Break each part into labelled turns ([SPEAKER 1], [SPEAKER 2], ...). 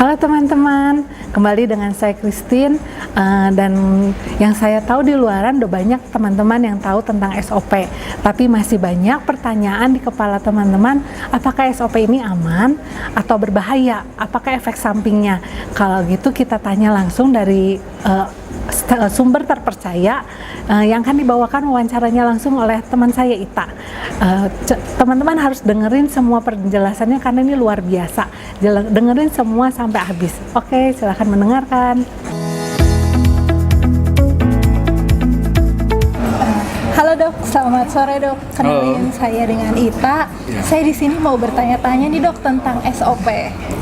[SPEAKER 1] Halo teman-teman, kembali dengan saya Christine, dan yang saya tahu di luaran udah banyak teman-teman yang tahu tentang SOP, tapi masih banyak pertanyaan di kepala teman-teman, apakah SOP ini aman atau berbahaya, apakah efek sampingnya. Kalau gitu kita tanya langsung dari sumber terpercaya, yang akan dibawakan wawancaranya langsung oleh teman saya Ita. Teman-teman harus dengerin semua penjelasannya karena ini luar biasa. Dengerin semua sampai habis. Oke, silahkan mendengarkan. Halo dok, selamat sore dok. Kenalin saya dengan Ita.
[SPEAKER 2] Ya.
[SPEAKER 1] Saya di sini mau bertanya-tanya nih dok tentang SOP.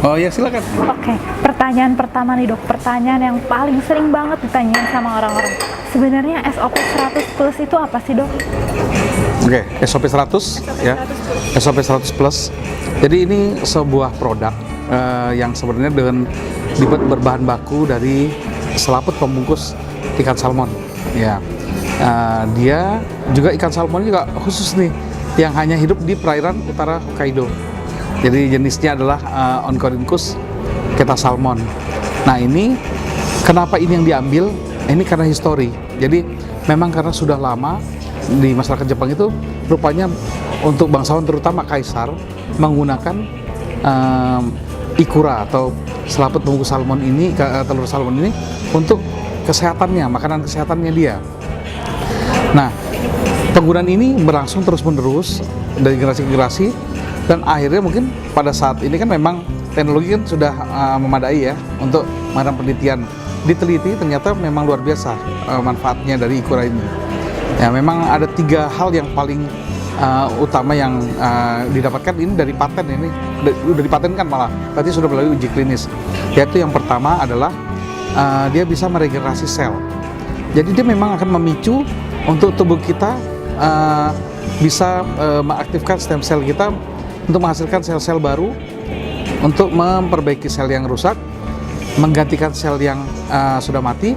[SPEAKER 2] Oh ya, silakan.
[SPEAKER 1] Oke, pertanyaan pertama nih dok, pertanyaan yang paling sering banget ditanyain sama orang-orang. Sebenarnya SOP 100 plus itu apa sih dok?
[SPEAKER 2] Oke, SOP 100 ya. SOP 100 plus. Jadi ini sebuah produk yang sebenarnya dibuat berbahan baku dari selaput pembungkus ikan salmon. Ya. Dia juga ikan salmon juga khusus nih yang hanya hidup di perairan utara Hokkaido. Jadi jenisnya adalah Oncorhynchus ketasalmon. Nah ini kenapa ini yang diambil? Ini karena histori. Jadi memang karena sudah lama di masyarakat Jepang itu rupanya untuk bangsawan terutama kaisar menggunakan ikura atau selaput bungkus salmon ini, telur salmon ini untuk kesehatannya, makanan kesehatannya dia. Nah, penggunaan ini berlangsung terus-menerus dari generasi ke generasi dan akhirnya mungkin pada saat ini kan memang teknologi kan sudah memadai ya untuk melakukan penelitian. Diteliti ternyata memang luar biasa manfaatnya dari ikura ini. Ya, memang ada 3 hal yang paling utama yang didapatkan ini dari paten ini, udah dipatenkan malah, berarti sudah melalui uji klinis. Yaitu yang pertama adalah dia bisa meregenerasi sel. Jadi dia memang akan memicu untuk tubuh kita bisa mengaktifkan stem cell kita untuk menghasilkan sel-sel baru, untuk memperbaiki sel yang rusak, menggantikan sel yang sudah mati,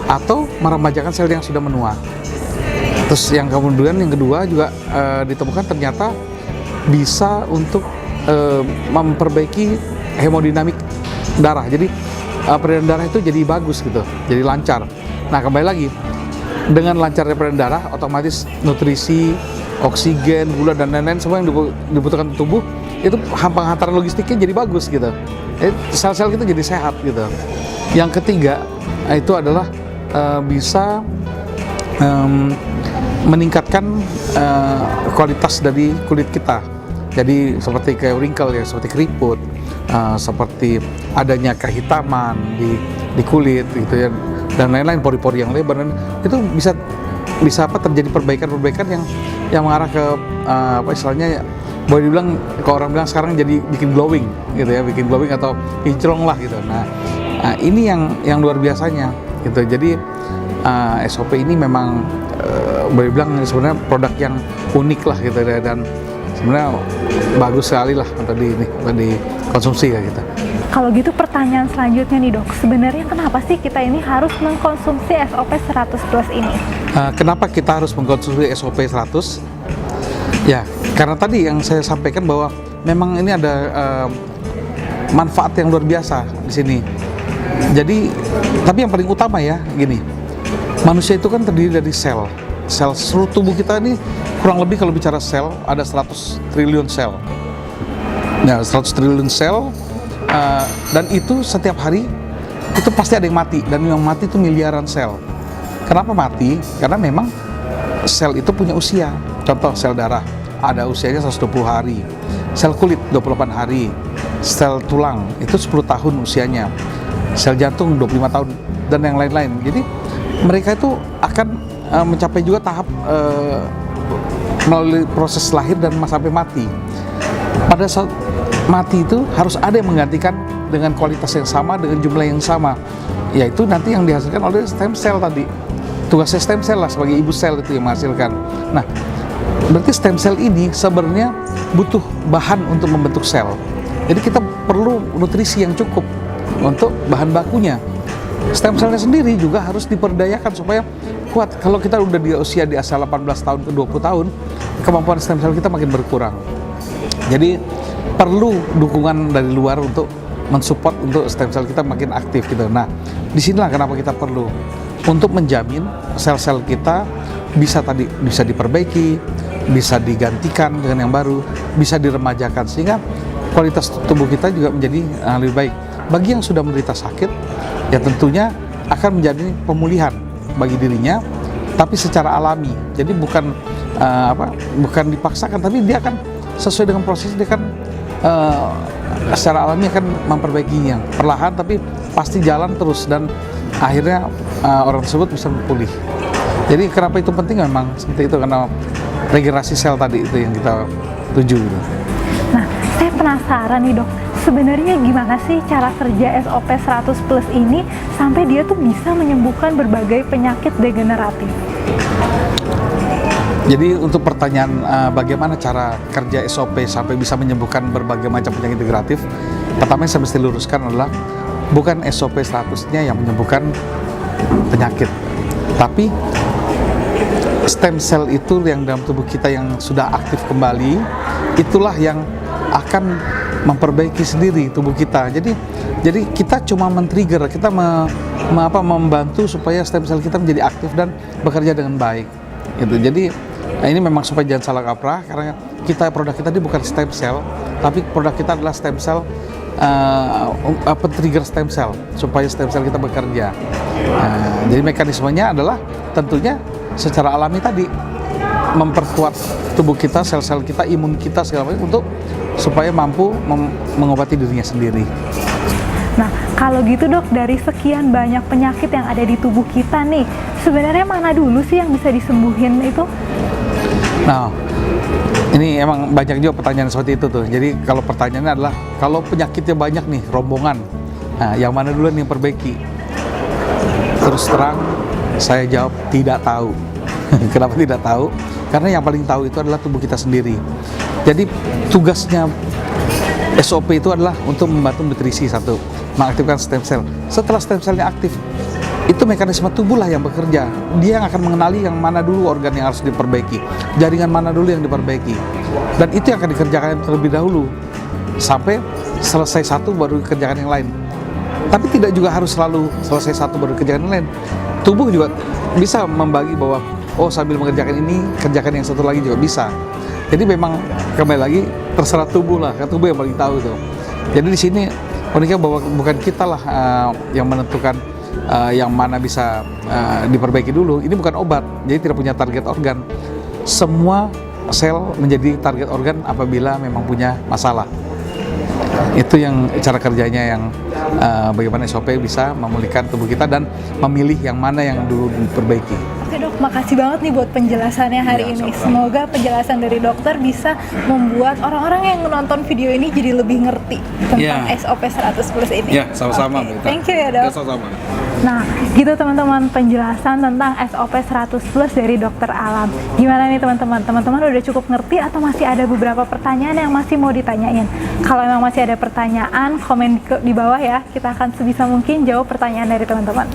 [SPEAKER 2] atau meremajakan sel yang sudah menua. Terus yang kemudian yang kedua juga ditemukan ternyata bisa untuk memperbaiki hemodinamik darah. Jadi peredaran darah itu jadi bagus gitu, jadi lancar. Nah kembali lagi, dengan lancarnya peredaran darah, otomatis nutrisi, oksigen, gula dan lain-lain semua yang dibutuhkan tubuh itu hantaran logistiknya jadi bagus gitu. Sel-sel kita jadi sehat gitu. Yang ketiga itu adalah bisa meningkatkan kualitas dari kulit kita. Jadi seperti kayak wrinkle ya, seperti keriput, seperti adanya kehitaman di kulit gitu ya, dan lain-lain, pori-pori yang lebar, dan itu bisa terjadi perbaikan yang mengarah ke apa istilahnya, boleh dibilang kalau orang bilang sekarang jadi bikin glowing gitu ya, bikin glowing atau kinclong lah gitu. Nah ini yang luar biasanya gitu. Jadi SOP ini memang boleh bilang sebenarnya produk yang unik lah gitu ya, dan sebenarnya bagus sekali lah untuk dikonsumsi ya gitu.
[SPEAKER 1] Kalau gitu pertanyaan selanjutnya nih dok, sebenarnya kenapa sih kita ini harus mengkonsumsi SOP 100 plus ini?
[SPEAKER 2] Kenapa kita harus mengkonsumsi SOP 100? Ya, karena tadi yang saya sampaikan bahwa memang ini ada manfaat yang luar biasa di sini. Jadi, tapi yang paling utama ya, gini, manusia itu kan terdiri dari sel. Sel seluruh tubuh kita ini kurang lebih kalau bicara sel ada 100 triliun sel. Nah, 100 triliun sel. Dan itu setiap hari itu pasti ada yang mati, dan yang mati itu miliaran sel. Kenapa mati? Karena memang sel itu punya usia. Contoh sel darah ada usianya 120 hari, sel kulit 28 hari, sel tulang itu 10 tahun usianya, sel jantung 25 tahun, dan yang lain-lain. Jadi mereka itu akan mencapai juga tahap melalui proses lahir dan sampai mati. Pada saat mati itu harus ada yang menggantikan dengan kualitas yang sama, dengan jumlah yang sama, yaitu nanti yang dihasilkan oleh stem cell tadi. Tugasnya stem cell lah sebagai ibu sel itu yang menghasilkan. Nah, berarti stem cell ini sebenarnya butuh bahan untuk membentuk sel. Jadi kita perlu nutrisi yang cukup untuk bahan bakunya. Stem cellnya sendiri juga harus diperdayakan supaya kuat. Kalau kita udah di usia di asal 18 tahun ke 20 tahun, kemampuan stem cell kita makin berkurang. Jadi perlu dukungan dari luar untuk mensupport untuk stem cell kita makin aktif gitu. Nah, disinilah kenapa kita perlu untuk menjamin sel-sel kita bisa diperbaiki, bisa digantikan dengan yang baru, bisa diremajakan sehingga kualitas tubuh kita juga menjadi lebih baik. Bagi yang sudah menderita sakit, ya tentunya akan menjadi pemulihan bagi dirinya, tapi secara alami. Jadi bukan dipaksakan, tapi dia akan sesuai dengan proses, dia kan secara alami akan memperbaikinya perlahan, tapi pasti jalan terus dan akhirnya orang tersebut bisa pulih. Jadi kenapa itu penting memang seperti itu, karena regenerasi sel tadi itu yang kita tuju gitu.
[SPEAKER 3] Nah, saya penasaran nih dok, sebenarnya gimana sih cara kerja SOP 100 Plus ini sampai dia tuh bisa menyembuhkan berbagai penyakit degeneratif?
[SPEAKER 2] Jadi untuk pertanyaan bagaimana cara kerja SOP sampai bisa menyembuhkan berbagai macam penyakit degeneratif, pertama yang saya mesti luruskan adalah bukan SOP 100-nya yang menyembuhkan penyakit, tapi stem cell itu yang dalam tubuh kita yang sudah aktif kembali, itulah yang akan memperbaiki sendiri tubuh kita. Jadi kita cuma men-trigger, kita membantu supaya stem cell kita menjadi aktif dan bekerja dengan baik. Gitu. Jadi ini memang supaya jangan salah kaprah, karena produk kita ini bukan stem cell, tapi produk kita adalah stem cell, trigger stem cell supaya stem cell kita bekerja. Jadi mekanismenya adalah tentunya secara alami tadi memperkuat tubuh kita, sel-sel kita, imun kita segala macam untuk supaya mampu mengobati dirinya sendiri.
[SPEAKER 3] Nah, kalau gitu dok, dari sekian banyak penyakit yang ada di tubuh kita nih, sebenarnya mana dulu sih yang bisa disembuhin itu?
[SPEAKER 2] Nah, ini emang banyak juga pertanyaan seperti itu tuh. Jadi kalau pertanyaannya adalah, kalau penyakitnya banyak nih, rombongan, nah, yang mana dulu nih yang perbaiki? Terus terang, saya jawab tidak tahu. Kenapa tidak tahu? Karena yang paling tahu itu adalah tubuh kita sendiri. Jadi tugasnya SOP itu adalah untuk membantu nutrisi satu, mengaktifkan stem cell. Setelah stem cellnya aktif, itu mekanisme tubuh lah yang bekerja. Dia yang akan mengenali yang mana dulu organ yang harus diperbaiki, jaringan mana dulu yang diperbaiki. Dan itu yang akan dikerjakan terlebih dahulu, sampai selesai satu baru dikerjakan yang lain. Tapi tidak juga harus selalu selesai satu baru dikerjakan yang lain. Tubuh juga bisa membagi bahwa, oh sambil mengerjakan ini, kerjakan yang satu lagi juga bisa. Jadi memang kembali lagi terserah tubuh lah, kan tubuh yang paling tahu itu. Jadi di sini uniknya bahwa bukan kita lah yang menentukan yang mana bisa diperbaiki dulu. Ini bukan obat, jadi tidak punya target organ. Semua sel menjadi target organ apabila memang punya masalah. Itu yang cara kerjanya, yang bagaimana SOP bisa memulihkan tubuh kita dan memilih yang mana yang dulu diperbaiki.
[SPEAKER 3] Oke dok, makasih banget nih buat penjelasannya hari ini. Semoga penjelasan dari dokter bisa membuat orang-orang yang menonton video ini jadi lebih ngerti tentang SOP 100 Plus ini.
[SPEAKER 2] Ya, sama-sama.
[SPEAKER 3] Okay. Thank you ya dok.
[SPEAKER 2] Ya, sama-sama.
[SPEAKER 3] Nah, gitu teman-teman penjelasan tentang SOP 100 Plus dari Dokter Alam. Gimana nih teman-teman? Teman-teman udah cukup ngerti atau masih ada beberapa pertanyaan yang masih mau ditanyain? Kalau memang masih ada pertanyaan, komen di bawah ya. Kita akan sebisa mungkin jawab pertanyaan dari teman-teman.